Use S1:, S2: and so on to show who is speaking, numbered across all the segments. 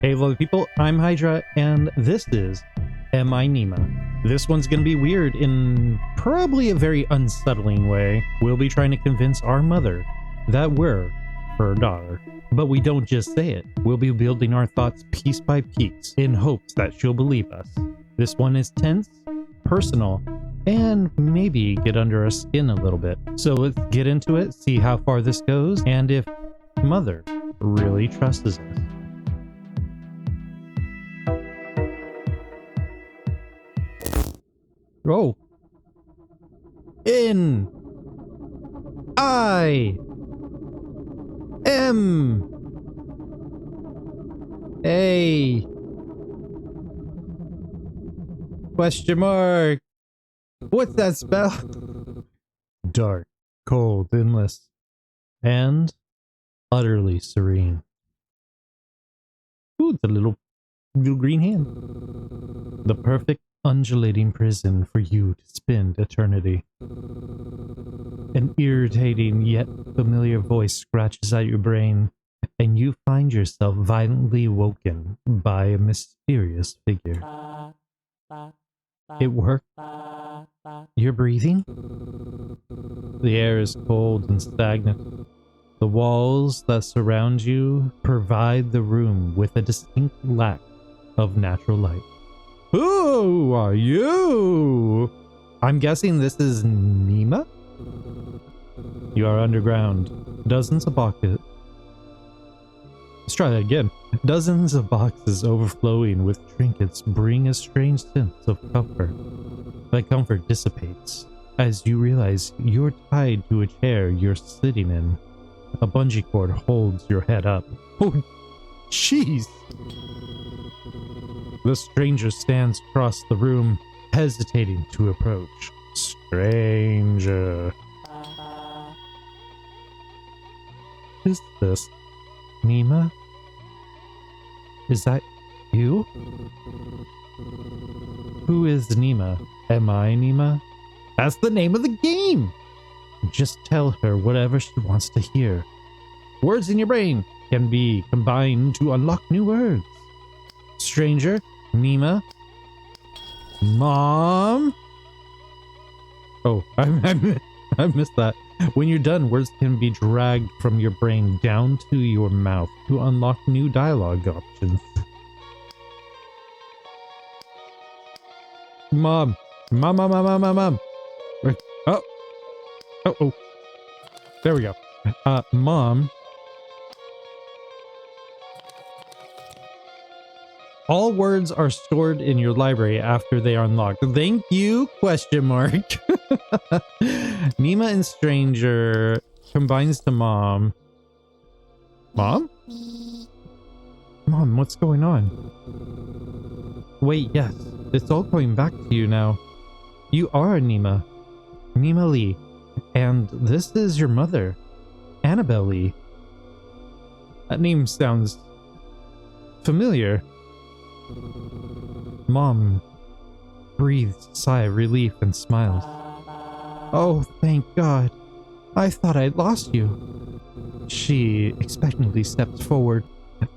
S1: Hey lovely people, I'm Hydra, and this is Am I Nima? This one's gonna be weird in probably a very unsettling way. We'll be trying to convince our mother that we're her daughter. But we don't just say it. We'll be building our thoughts piece by piece in hopes that she'll believe us. This one is tense, personal, and maybe get under our skin a little bit. So let's get into it, see how far this goes, and if mother really trusts us. Oh. N I M A question mark. What's that spell? Dark, cold, endless, and utterly serene. Ooh, it's a little green hand. The perfect undulating prison for you to spend eternity. An irritating yet familiar voice scratches at your brain, and you find yourself violently woken by a mysterious figure. It worked. You're breathing? The air is cold and stagnant. The walls that surround you provide the room with a distinct lack of natural light. Who are you? I'm guessing this is Nima? You are underground. Dozens of boxes. Let's try that again. Dozens of boxes overflowing with trinkets bring a strange sense of comfort. That comfort dissipates as you realize you're tied to a chair you're sitting in. A bungee cord holds your head up. Oh, jeez! The stranger stands across the room, hesitating to approach. Stranger. Is this Nima? Is that you? Who is Nima? Am I Nima? That's the name of the game! Just tell her whatever she wants to hear. Words in your brain can be combined to unlock new words. Stranger, Nima, Mom. Oh, I missed that. When you're done, words can be dragged from your brain down to your mouth to unlock new dialogue options. Mom. Mom. Oh. There we go. Mom. All words are stored in your library after they are unlocked. Thank you, question mark. Nima and Stranger combines to Mom. Mom? Mom, what's going on? Wait, yes. It's all coming back to you now. You are Nima. Nima Lee. And this is your mother, Annabelle Lee. That name sounds familiar. Mom breathes a sigh of relief and smiles. Oh, thank God. I thought I'd lost you. She expectantly steps forward,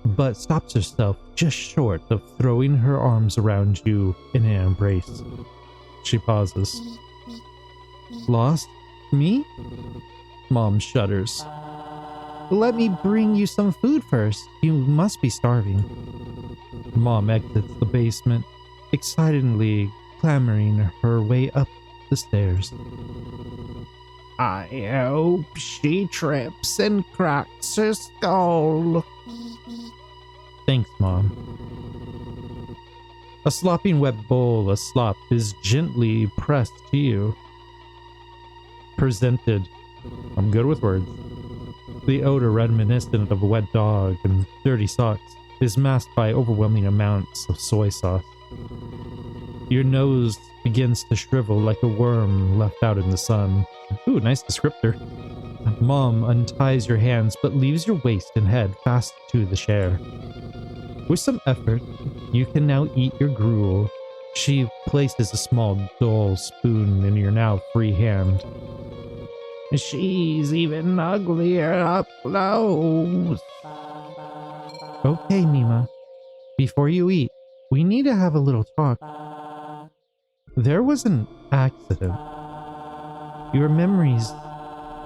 S1: but stops herself just short of throwing her arms around you in an embrace. She pauses. Lost? Me? Mom shudders. Let me bring you some food first. You must be starving. Mom exits the basement, excitedly clambering her way up the stairs. I hope she trips and cracks her skull. Thanks, Mom. A slopping wet bowl of slop is gently pressed to you. Presented. I'm good with words. The odor reminiscent of a wet dog and dirty socks is masked by overwhelming amounts of soy sauce. Your nose begins to shrivel like a worm left out in the sun. Ooh, nice descriptor. Mom unties your hands but leaves your waist and head fast to the chair. With some effort, you can now eat your gruel. She places a small, dull spoon in your now free hand. She's even uglier up close. Okay, Nima. Before you eat, we need to have a little talk. There was an accident. Your memories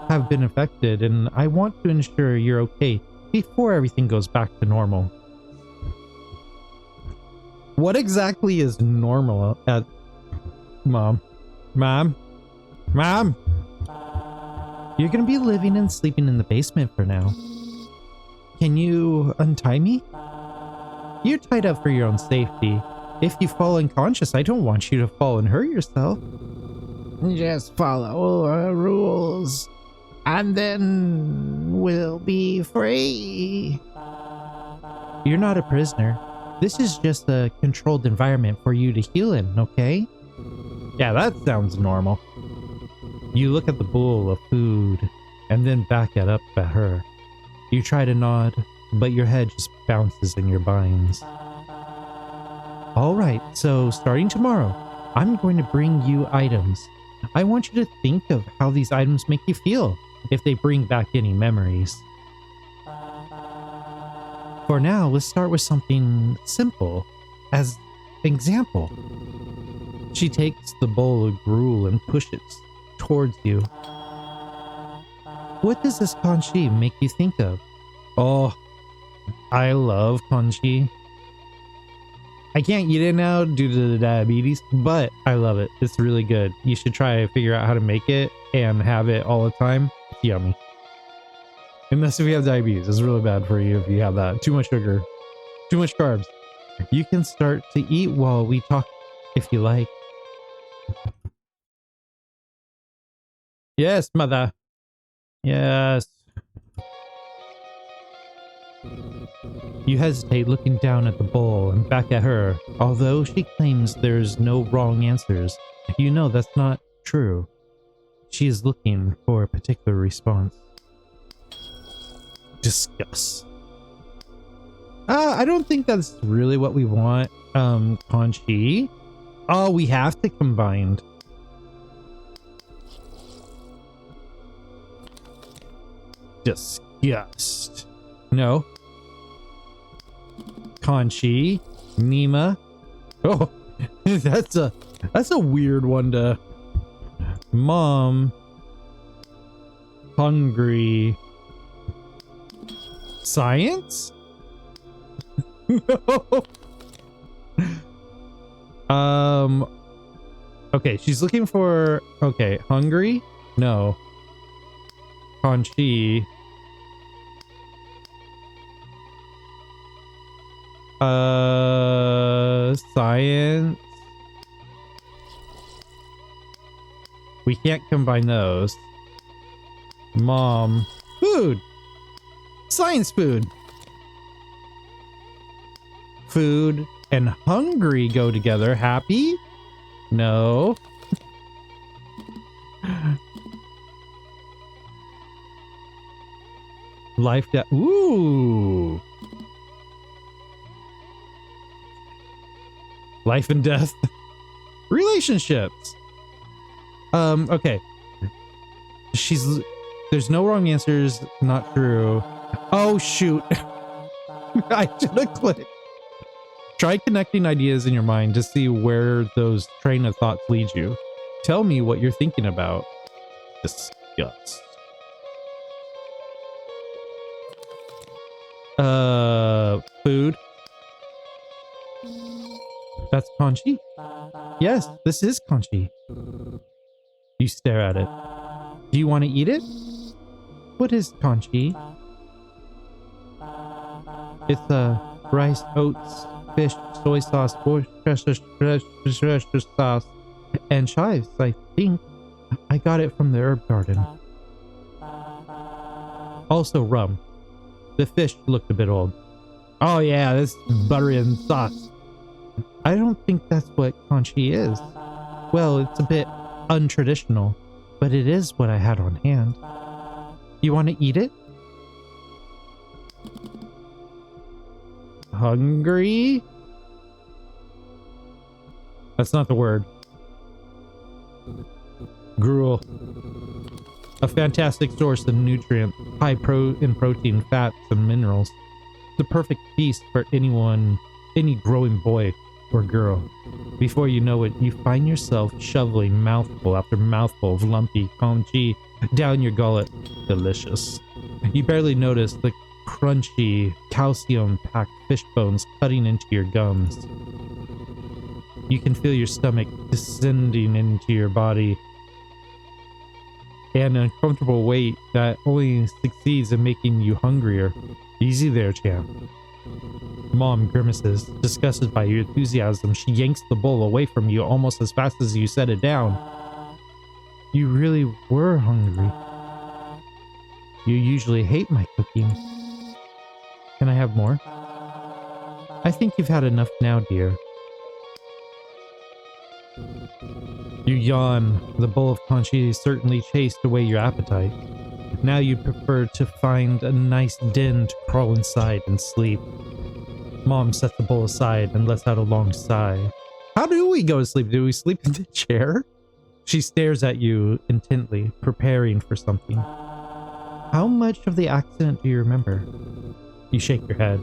S1: have been affected, and I want to ensure you're okay before everything goes back to normal. What exactly is normal at... Mom? You're gonna be living and sleeping in the basement for now. Can you untie me? You're tied up for your own safety. If you fall unconscious, I don't want you to fall and hurt yourself.
S2: Just follow our rules, and then we'll be free.
S1: You're not a prisoner. This is just a controlled environment for you to heal in, okay? Yeah, that sounds normal. You look at the bowl of food, and then back it up at her. You try to nod, but your head just bounces in your binds. Alright, so starting tomorrow, I'm going to bring you items. I want you to think of how these items make you feel, if they bring back any memories. For now, let's start with something simple. As example, she takes the bowl of gruel and pushes towards you. What does this kanji make you think of? Oh, I love kanji. I can't eat it now due to the diabetes, but I love it. It's really good. You should try to figure out how to make it and have it all the time. It's yummy. Unless if you have diabetes, it's really bad for you if you have that. Too much sugar, too much carbs. You can start to eat while we talk if you like. Yes, mother. Yes. You hesitate, looking down at the bowl and back at her. Although she claims there's no wrong answers, you know that's not true. She is looking for a particular response. Discuss. I don't think that's really what we want. Kanji. Oh, we have to combine. Disgust. No. Kanji. Nima. Oh, that's a weird one to... Mom. Hungry. Science? No. Okay, she's looking for... Okay, hungry? No. Kanji. Science. We can't combine those. Mom. Food. Science food. Food and hungry go together. Happy? No. Life that... Ooh. Life and death. Relationships. Okay. There's no wrong answers. Not true. Oh, shoot. I should have clicked. Try connecting ideas in your mind to see where those train of thoughts lead you. Tell me what you're thinking about. Disgust. Food. That's kanji? Yes, this is kanji. You stare at it. Do you want to eat it? What is kanji? It's rice, oats, fish, soy sauce, Worcestershire sauce, and chives, I think. I got it from the herb garden. Also rum. The fish looked a bit old. Oh yeah, this buttery and sauce. I don't think that's what kanji is. Well, it's a bit untraditional, but it is what I had on hand. You want to eat it? Hungry? That's not the word. Gruel. A fantastic source of nutrient, high in protein, fats, and minerals. The perfect feast for anyone any growing boy or girl. Before you know it, you find yourself shoveling mouthful after mouthful of lumpy congee down your gullet. Delicious. You barely notice the crunchy, calcium-packed fish bones cutting into your gums. You can feel your stomach descending into your body, an uncomfortable weight that only succeeds in making you hungrier. Easy there, champ. Mom grimaces, disgusted by your enthusiasm. She yanks the bowl away from you almost as fast as you set it down. You really were hungry. You usually hate my cooking. Can I have more? I think you've had enough now, dear. You yawn. The bowl of conchi certainly chased away your appetite. Now you'd prefer to find a nice den to crawl inside and sleep. Mom sets the bowl aside and lets out a long sigh. How do we go to sleep? Do we sleep in the chair? She stares at you intently, preparing for something. How much of the accident do you remember? You shake your head.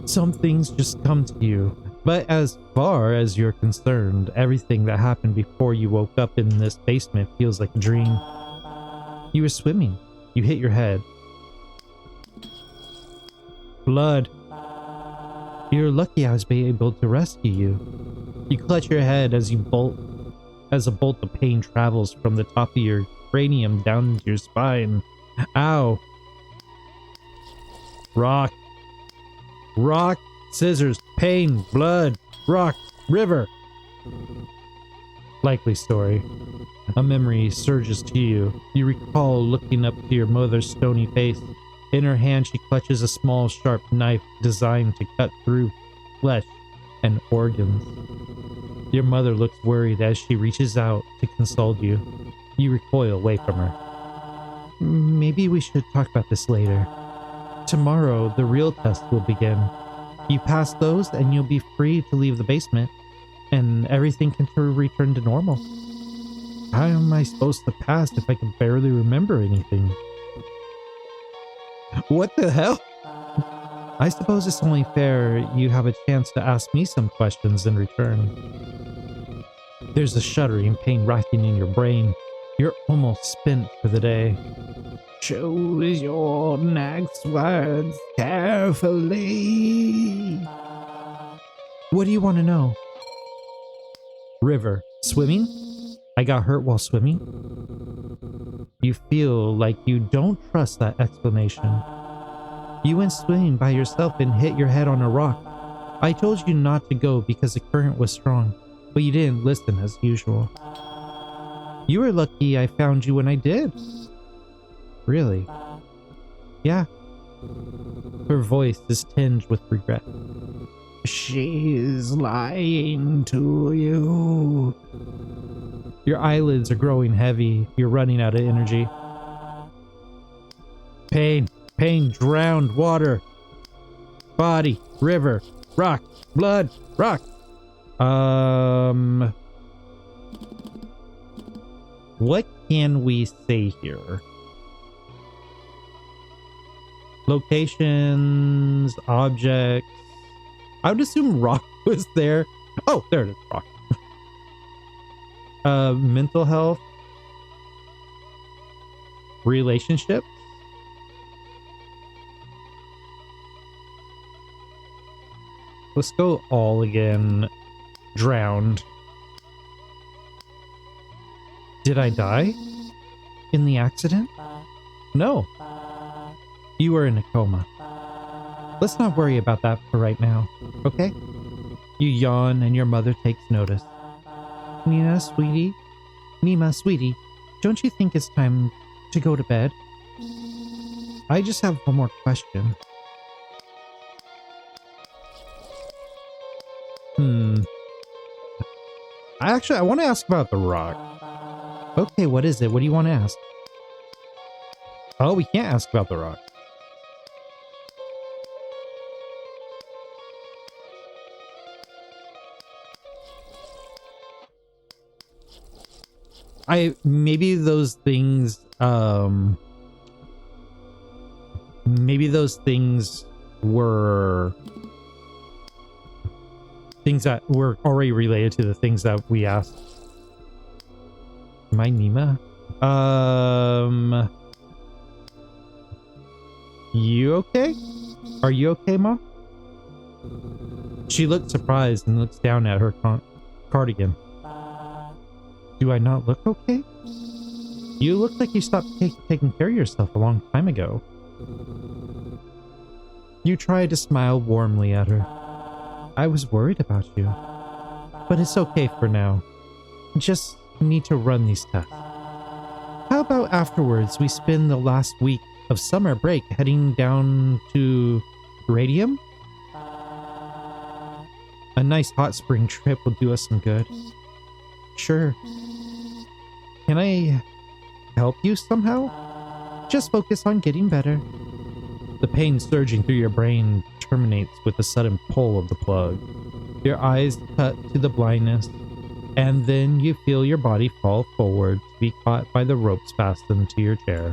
S1: Some things just come to you, but as far as you're concerned, everything that happened before you woke up in this basement feels like a dream. You were swimming. You hit your head. Blood. You're lucky I was able to rescue you. You clutch your head as a bolt of pain travels from the top of your cranium down to your spine. Ow. Rock. Rock. Scissors. Pain. Blood. Rock. River. Likely story. A memory surges to you. You recall looking up to your mother's stony face. In her hand, she clutches a small, sharp knife designed to cut through flesh and organs. Your mother looks worried as she reaches out to console you. You recoil away from her. Maybe we should talk about this later. Tomorrow, the real test will begin. You pass those and you'll be free to leave the basement, and everything can return to normal. How am I supposed to pass if I can barely remember anything? What the hell? I suppose it's only fair you have a chance to ask me some questions in return. There's a shuddering pain racking in your brain. You're almost spent for the day. Choose your next words carefully. What do you want to know? River. Swimming? I got hurt while swimming? You feel like you don't trust that explanation. You went swimming by yourself and hit your head on a rock. I told you not to go because the current was strong, but you didn't listen as usual. You were lucky I found you when I did. Really? Yeah. Her voice is tinged with regret. She's lying to you. Your eyelids are growing heavy. You're running out of energy. Pain. Pain. Drowned. Water. Body. River. Rock. Blood. Rock. What can we say here? Locations. Objects. I would assume rock was there. Oh, there it is. Rock. Mental health, relationships, let's go all again. Drowned. Did I die in the accident? No. You were in a coma. Let's not worry about that for right now, okay? You yawn and your mother takes notice. Nima, sweetie, don't you think it's time to go to bed? I just have one more question. I want to ask about the rock. Okay, what is it? What do you want to ask? Oh, we can't ask about the rock. Maybe those things were things that were already related to the things that we asked. Am I Nima? You okay? Are you okay, Mom? She looked surprised and looks down at her cardigan. Do I not look okay? You look like you stopped taking care of yourself a long time ago. You tried to smile warmly at her. I was worried about you. But it's okay for now. Just need to run these tests. How about afterwards we spend the last week of summer break heading down to Radium? A nice hot spring trip will do us some good. Sure. Can I help you somehow? Just focus on getting better. The pain surging through your brain terminates with the sudden pull of the plug. Your eyes cut to the blindness, and then you feel your body fall forward to be caught by the ropes fastened to your chair.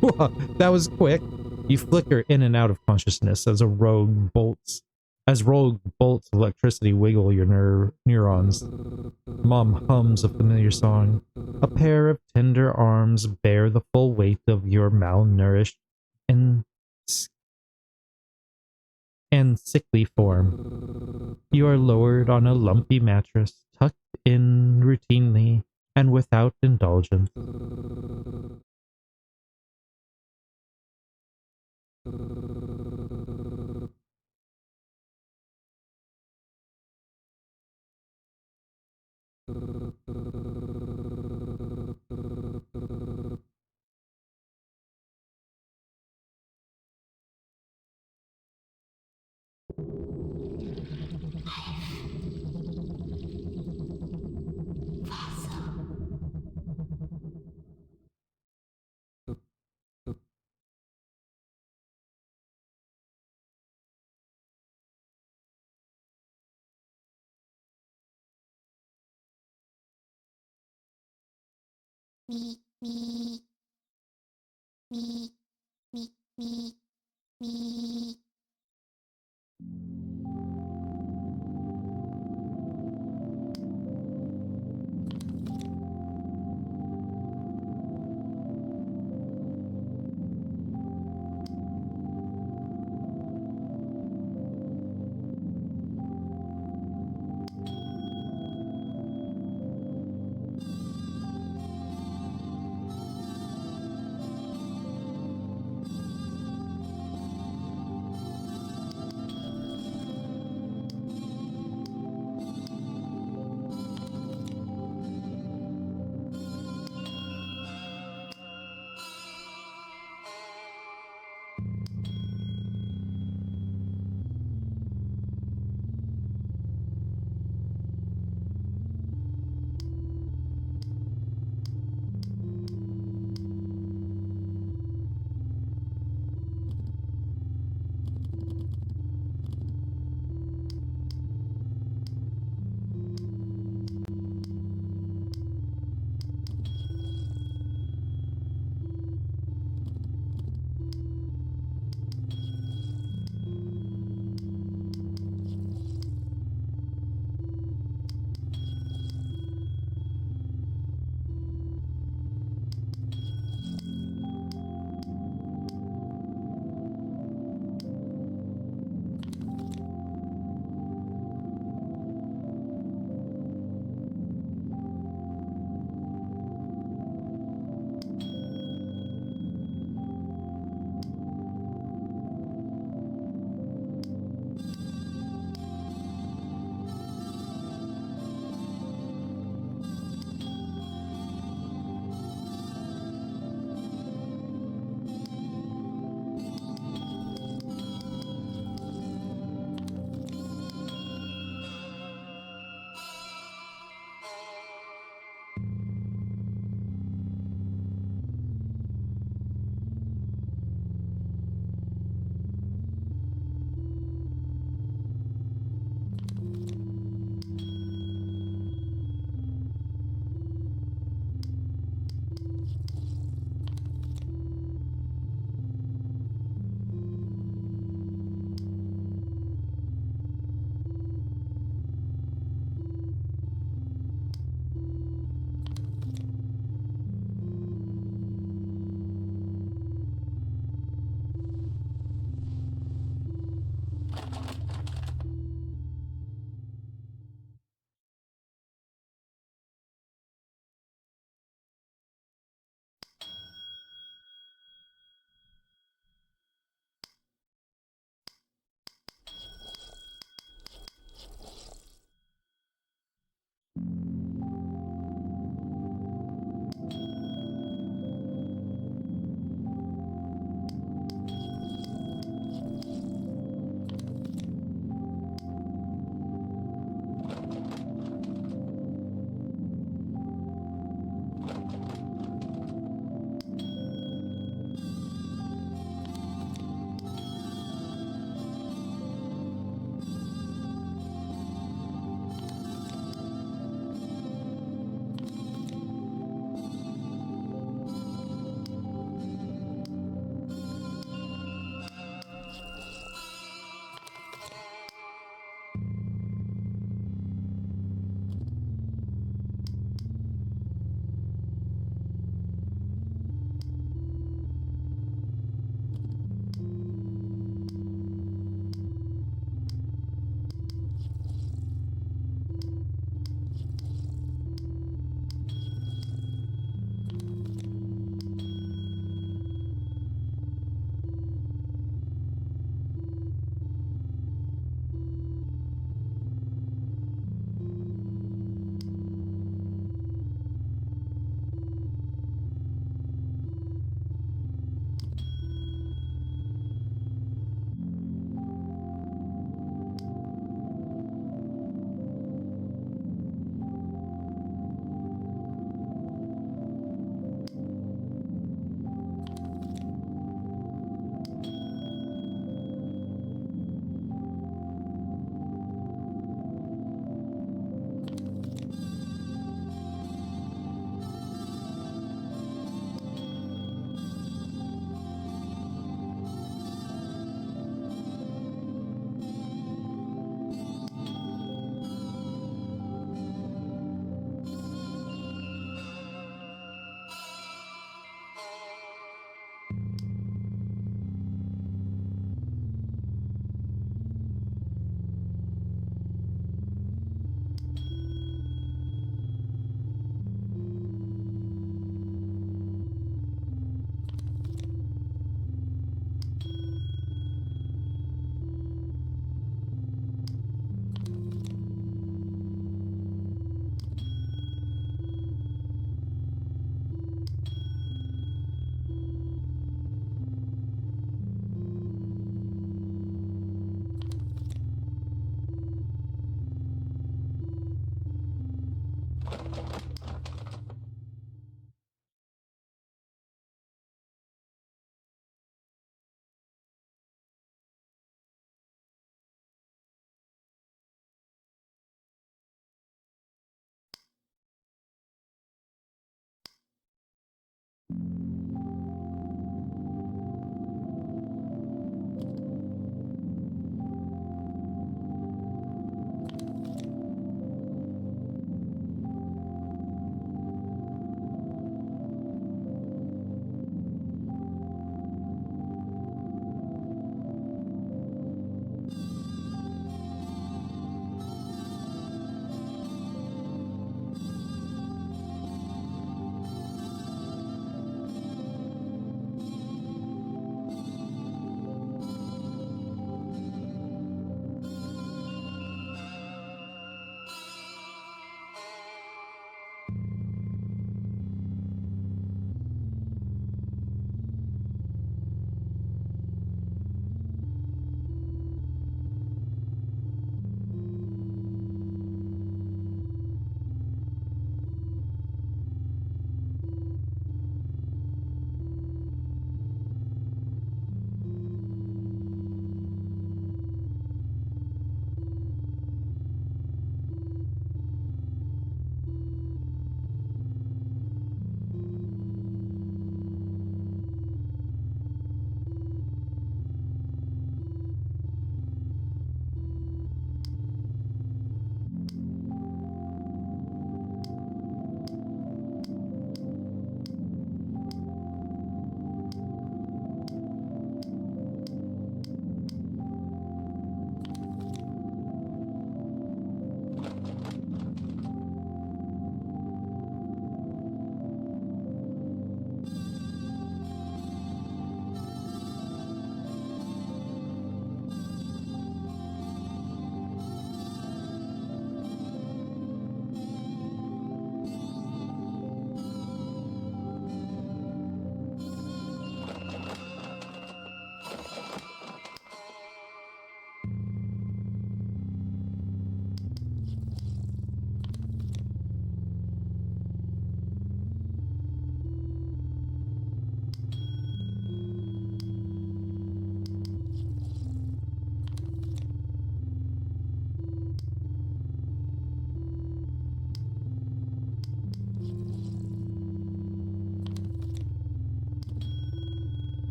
S1: Whoa, that was quick. You flicker in and out of consciousness as rogue bolts of electricity wiggle your neurons. Mom hums a familiar song. A pair of tender arms bear the full weight of your malnourished and sickly form. You are lowered on a lumpy mattress, tucked in routinely and without indulgence.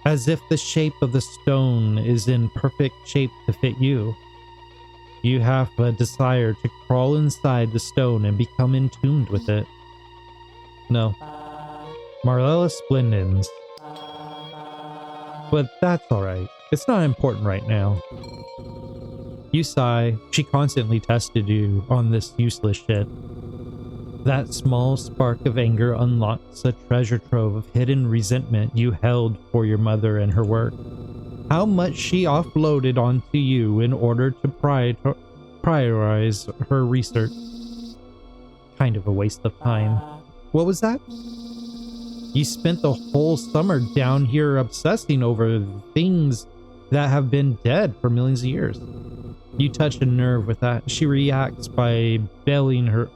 S1: as if the shape of the stone is in perfect shape to fit you. You have a desire to crawl inside the stone and become entombed with it. No. Marlella Splendens. But that's alright. It's not important right now. You sigh. She constantly tested you on this useless shit. That small spark of anger unlocks a treasure trove of hidden resentment you held for your mother and her work. How much she offloaded onto you in order to prioritize her research. Kind of a waste of time. What was that? You spent the whole summer down here obsessing over things that have been dead for millions of years. You touch a nerve with that. She reacts by balling her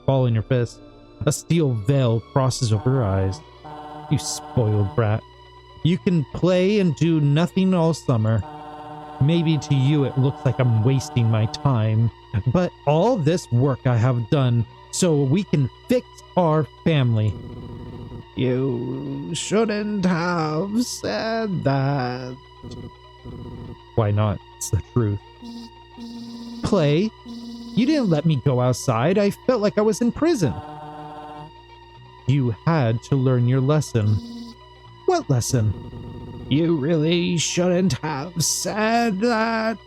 S1: fist. A steel veil crosses over her eyes. You spoiled brat. You can play and do nothing all summer. Maybe to you it looks like I'm wasting my time, but all this work I have done so we can fix our family.
S2: You shouldn't have said that.
S1: Why not? It's the truth. Play? You didn't let me go outside. I felt like I was in prison. You had to learn your lesson. What lesson?
S2: You really shouldn't have said that.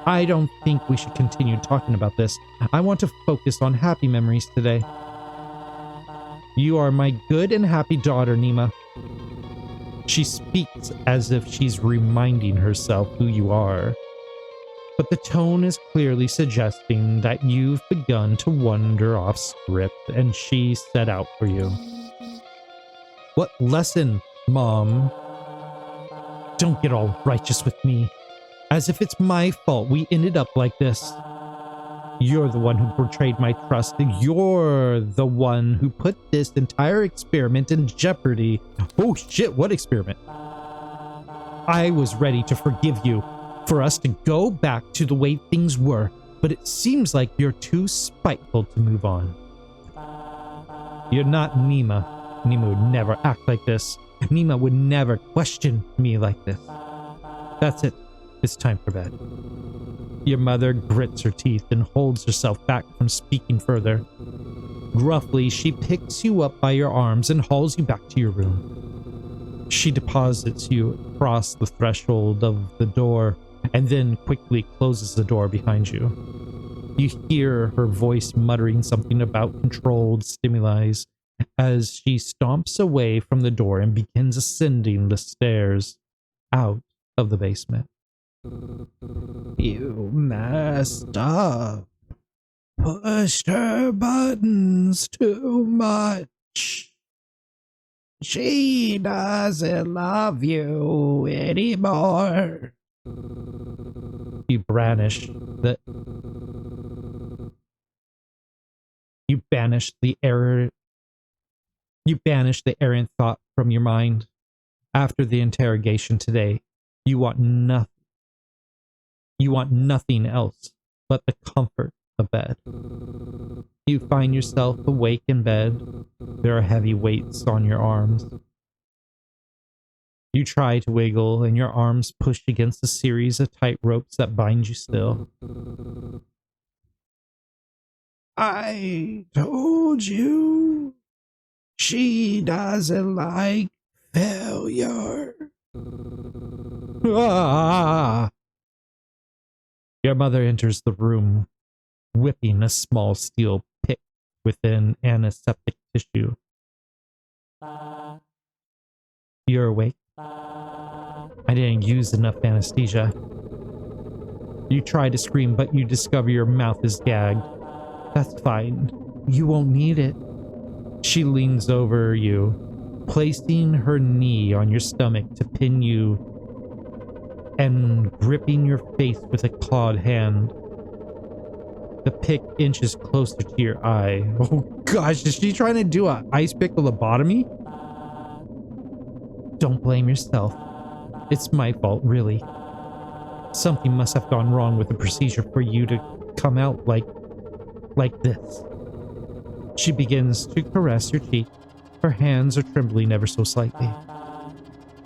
S1: I don't think we should continue talking about this. I want to focus on happy memories today. You are my good and happy daughter, Nima. She speaks as if she's reminding herself who you are. But the tone is clearly suggesting that you've begun to wander off script and she set out for you. What lesson, Mom? Don't get all righteous with me. As if it's my fault we ended up like this. You're the one who betrayed my trust. You're the one who put this entire experiment in jeopardy. Oh shit, what experiment? I was ready to forgive you, for us to go back to the way things were, but it seems like you're too spiteful to move on. You're not Nima. Nima would never act like this. Nima would never question me like this. That's it. It's time for bed. Your mother grits her teeth and holds herself back from speaking further. Gruffly, she picks you up by your arms and hauls you back to your room. She deposits you across the threshold of the door and then quickly closes the door behind you. You hear her voice muttering something about controlled stimuli as she stomps away from the door and begins ascending the stairs out of the basement.
S2: You messed up. Pushed her buttons too much. She doesn't love you anymore.
S1: You banish the errant thought from your mind. After the interrogation today, you want nothing. You want nothing else but the comfort of bed. You find yourself awake in bed. There are heavy weights on your arms. You try to wiggle, and your arms push against a series of tight ropes that bind you still.
S2: I told you. She doesn't like failure.
S1: Ah! Your mother enters the room, whipping a small steel pick within antiseptic tissue. You're awake. I didn't use enough anesthesia. You try to scream, but you discover your mouth is gagged. That's fine. You won't need it. She leans over you, placing her knee on your stomach to pin you and gripping your face with a clawed hand. The pick inches closer to your eye. Oh gosh, is she trying to do a ice pickle lobotomy? Don't blame yourself. It's my fault, really. Something must have gone wrong with the procedure for you to come out like this. She begins to caress your cheek. Her hands are trembling ever so slightly.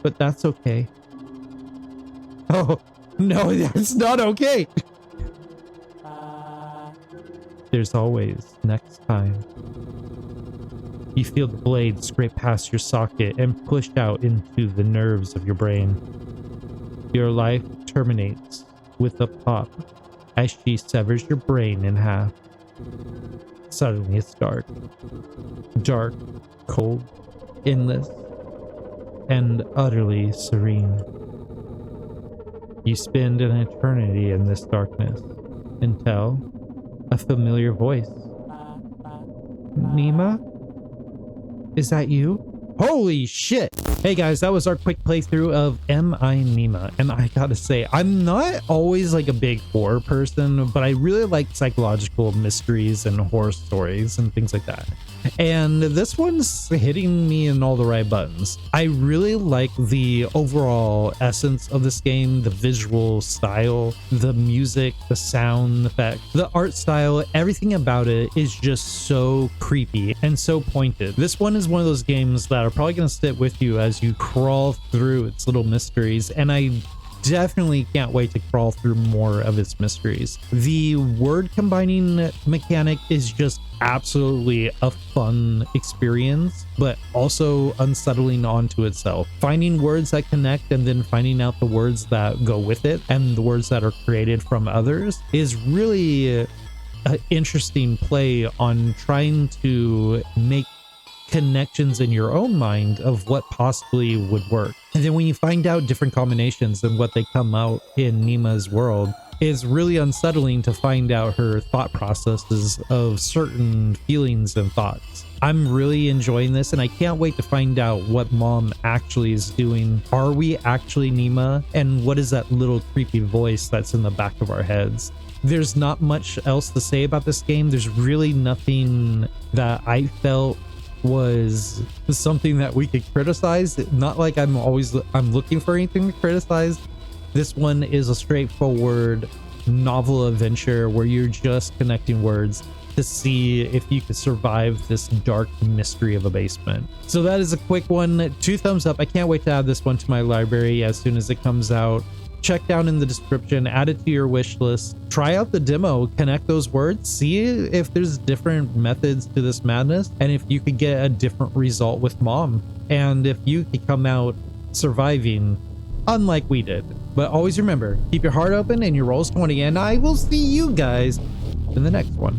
S1: but that's okay. Oh, no, that's not okay. There's always next time. You feel the blade scrape past your socket and push out into the nerves of your brain. Your life terminates with a pop as she severs your brain in half. Suddenly it's dark. Dark, cold, endless, and utterly serene. You spend an eternity in this darkness until a familiar voice. Nima? Is that you? Holy shit! Hey guys, that was our quick playthrough of Am I Nima? And I gotta say, I'm not always like a big horror person, but I really like psychological mysteries and horror stories and things like that. And this one's hitting me in all the right buttons. I really like the overall essence of this game, the visual style, the music, the sound effect, the art style, everything about it is just so creepy and so pointed. This one is one of those games that are probably going to sit with you as you crawl through its little mysteries, and I definitely can't wait to crawl through more of its mysteries. The word combining mechanic is just absolutely a fun experience, but also unsettling onto itself. Finding words that connect and then finding out the words that go with it and the words that are created from others is really an interesting play on trying to make connections in your own mind of what possibly would work. And then when you find out different combinations and what they come out in Nima's world, it's really unsettling to find out her thought processes of certain feelings and thoughts. I'm really enjoying this, and I can't wait to find out what Mom actually is doing. Are we actually Nima? And what is that little creepy voice that's in the back of our heads? There's not much else to say about this game. There's really nothing that I felt was something that we could criticize. Not like I'm looking for anything to criticize. This one is a straightforward novel adventure where you're just connecting words to see if you could survive this dark mystery of a basement. So that is a quick one. 2 thumbs up. I can't wait to add this one to my library as soon as it comes out. Check down in the description, add it to your wish list, try out the demo, connect those words, see if there's different methods to this madness, and if you could get a different result with Mom, and if you could come out surviving unlike we did. But always remember, keep your heart open and your rolls 20, and I will see you guys in the next one.